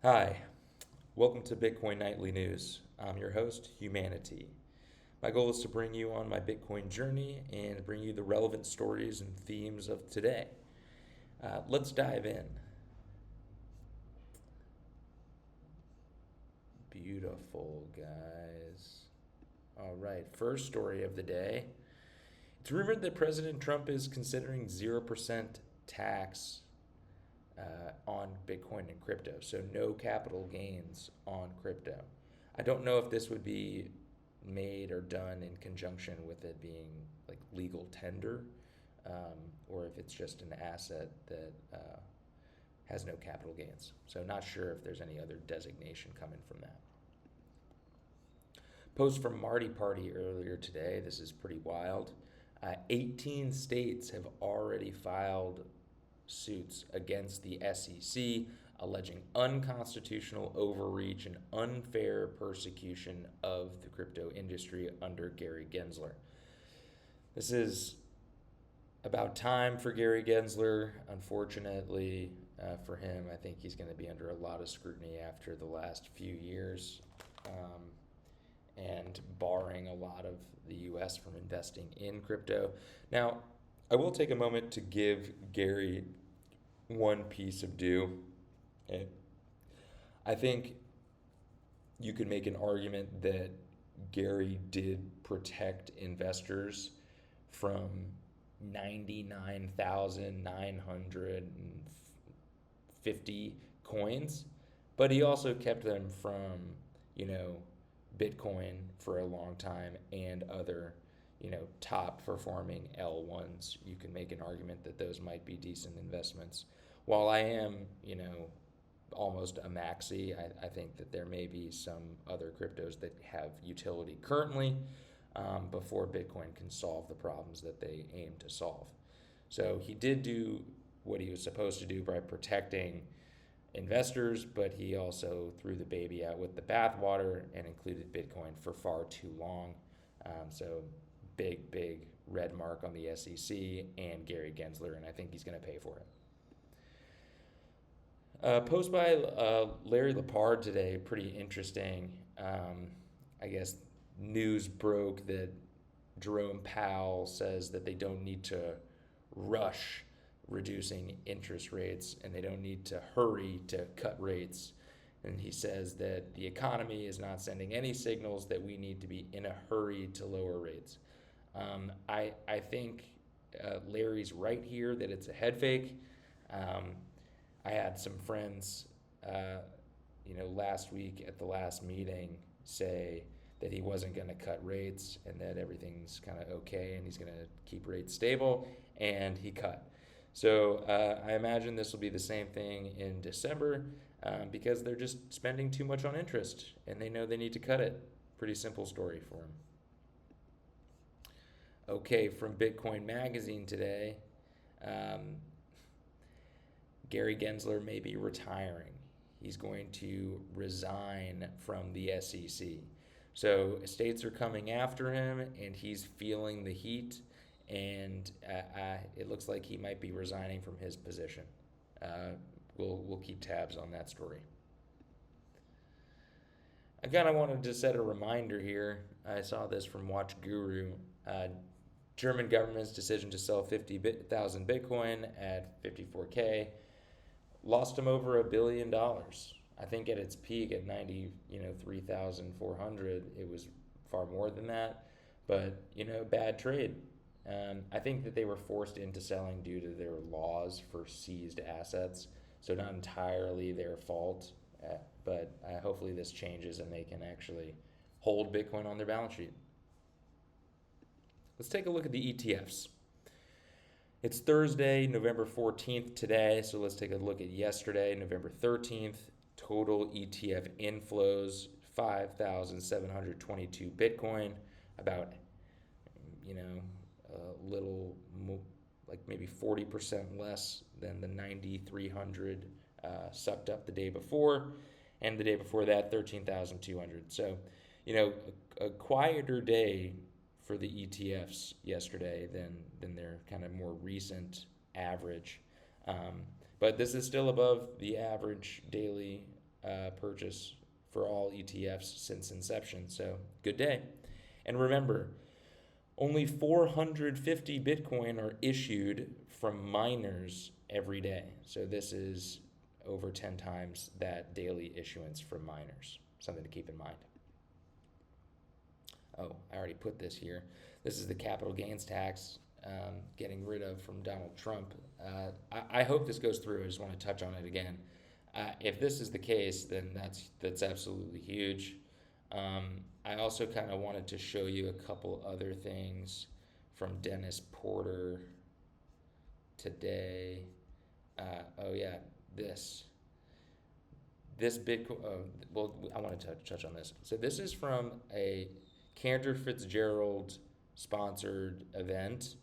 Hi, welcome to Bitcoin Nightly News. I'm your host, Hugh Manatee. My goal is to bring you on my Bitcoin journey and bring you the relevant stories and themes of today. Let's dive in. Beautiful, guys. All right, first story of the day. It's rumored that President Trump is considering 0% tax on Bitcoin and crypto, so no capital gains on crypto. I don't know if this would be made or done in conjunction with it being like legal tender, or if it's just an asset that has no capital gains. So not sure if there's any other designation coming from that. Post from Marty Party earlier today. This is pretty wild. 18 states have already filed suits against the SEC, alleging unconstitutional overreach and unfair persecution of the crypto industry under Gary Gensler. This is about time for Gary Gensler. Unfortunately for him, I think he's going to be under a lot of scrutiny after the last few years, and barring a lot of the US from investing in crypto. Now, I will take a moment to give Gary one piece of due. I think you could make an argument that Gary did protect investors from 99,950 coins, but he also kept them from, Bitcoin for a long time and other top performing L1s. You can make an argument that those might be decent investments. While I am, almost a maxi, I think that there may be some other cryptos that have utility currently before Bitcoin can solve the problems that they aim to solve. So he did do what he was supposed to do by protecting investors, but he also threw the baby out with the bathwater and included Bitcoin for far too long. So big red mark on the SEC and Gary Gensler, and I think he's going to pay for it. Post by Larry Lepard today, pretty interesting. I guess news broke that Jerome Powell says that they don't need to rush reducing interest rates and they don't need to hurry to cut rates. And he says that the economy is not sending any signals that we need to be in a hurry to lower rates. I think Larry's right here that it's a head fake. I had some friends, last week at the last meeting say that he wasn't going to cut rates and that everything's kind of okay and he's going to keep rates stable, and he cut. So I imagine this will be the same thing in December because they're just spending too much on interest and they know they need to cut it. Pretty simple story for him. Okay, from Bitcoin Magazine today, Gary Gensler may be retiring. He's going to resign from the SEC. So states are coming after him and he's feeling the heat, and it looks like he might be resigning from his position. We'll keep tabs on that story. Again, I wanted to set a reminder here. I saw this from Watch Guru. German government's decision to sell 50,000 Bitcoin at 54K lost him over $1 billion. I think at its peak at 3,400, it was far more than that. But bad trade. I think that they were forced into selling due to their laws for seized assets, so not entirely their fault. But hopefully this changes and they can actually hold Bitcoin on their balance sheet. Let's take a look at the ETFs. It's Thursday, November 14th today, so let's take a look at yesterday, November 13th. Total ETF inflows, 5,722 Bitcoin, about, a little like maybe 40% less than the 9,300 sucked up the day before, and the day before that, 13,200. So, a quieter day for the ETFs yesterday than their kind of more recent average. But this is still above the average daily purchase for all ETFs since inception. So good day. And remember, only 450 Bitcoin are issued from miners every day. So this is over 10 times that daily issuance from miners. Something to keep in mind. Oh, I already put this here. This is the capital gains tax getting rid of from Donald Trump. I hope this goes through. I just want to touch on it again. If this is the case, then that's absolutely huge. I also kind of wanted to show you a couple other things from Dennis Porter today. Oh yeah, this Bitcoin. Well, I want to touch on this. So this is from a Cantor Fitzgerald sponsored event.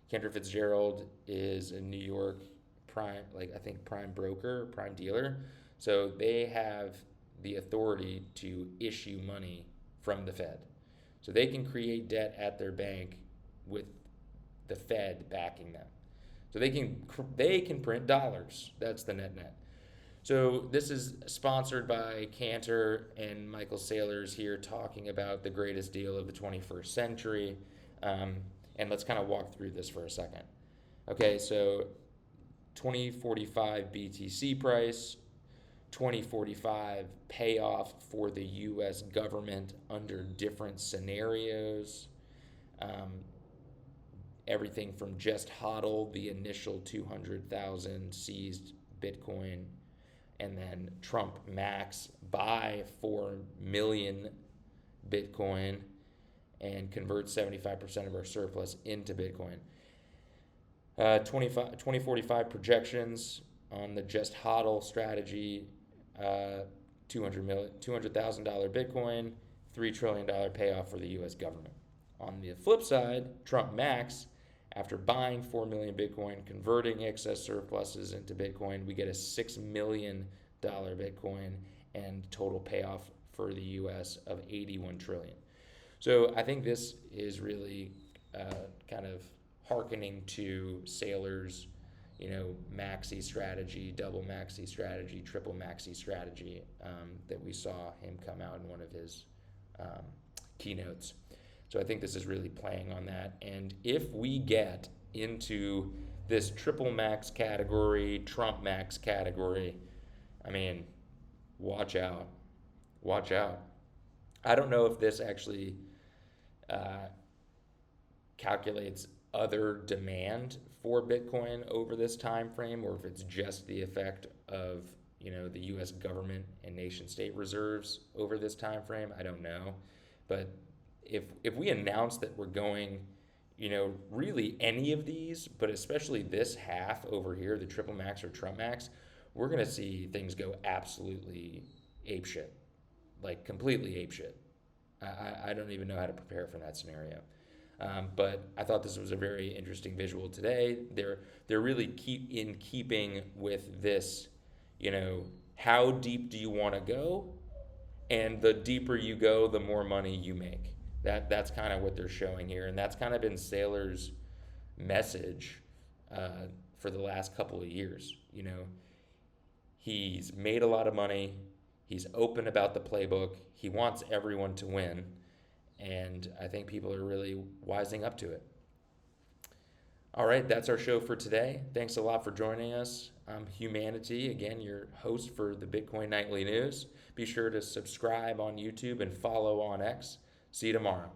Cantor Fitzgerald is a New York prime, I think prime broker, prime dealer. So they have the authority to issue money from the Fed. So they can create debt at their bank with the Fed backing them. So they can print dollars. That's the net. So this is sponsored by Cantor, and Michael Saylor's here talking about the greatest deal of the 21st century. And let's kind of walk through this for a second. Okay, so 2045 BTC price, 2045 payoff for the U.S. government under different scenarios. Everything from just HODL, the initial 200,000 seized Bitcoin, and then Trump max buy 4 million Bitcoin and convert 75% of our surplus into Bitcoin. 2045 projections on the just HODL strategy, $200,000 Bitcoin, $3 trillion payoff for the U.S. government. On the flip side, Trump max, after buying 4 million Bitcoin, converting excess surpluses into Bitcoin, we get a $6 million Bitcoin and total payoff for the U.S. of 81 trillion. So I think this is really kind of hearkening to Saylor's, maxi strategy, double maxi strategy, triple maxi strategy that we saw him come out in one of his keynotes. So I think this is really playing on that. And if we get into this triple max category, Trump max category, watch out. Watch out. I don't know if this actually calculates other demand for Bitcoin over this time frame, or if it's just the effect of the U.S. government and nation state reserves over this time frame. I don't know, but if we announce that we're going, really any of these, but especially this half over here, the triple max or Trump max, we're gonna see things go absolutely apeshit, like completely apeshit. I don't even know how to prepare for that scenario. But I thought this was a very interesting visual today. They're really keeping with this, how deep do you want to go? And the deeper you go, the more money you make. That's kind of what they're showing here, and that's kind of been Saylor's message for the last couple of years. He's made a lot of money. He's open about the playbook. He wants everyone to win. And I think people are really wising up to it. All right, that's our show for today. Thanks a lot for joining us. I'm Hugh Manatee, again, your host for the Bitcoin Nightly News. Be sure to subscribe on YouTube and follow on X. See you tomorrow.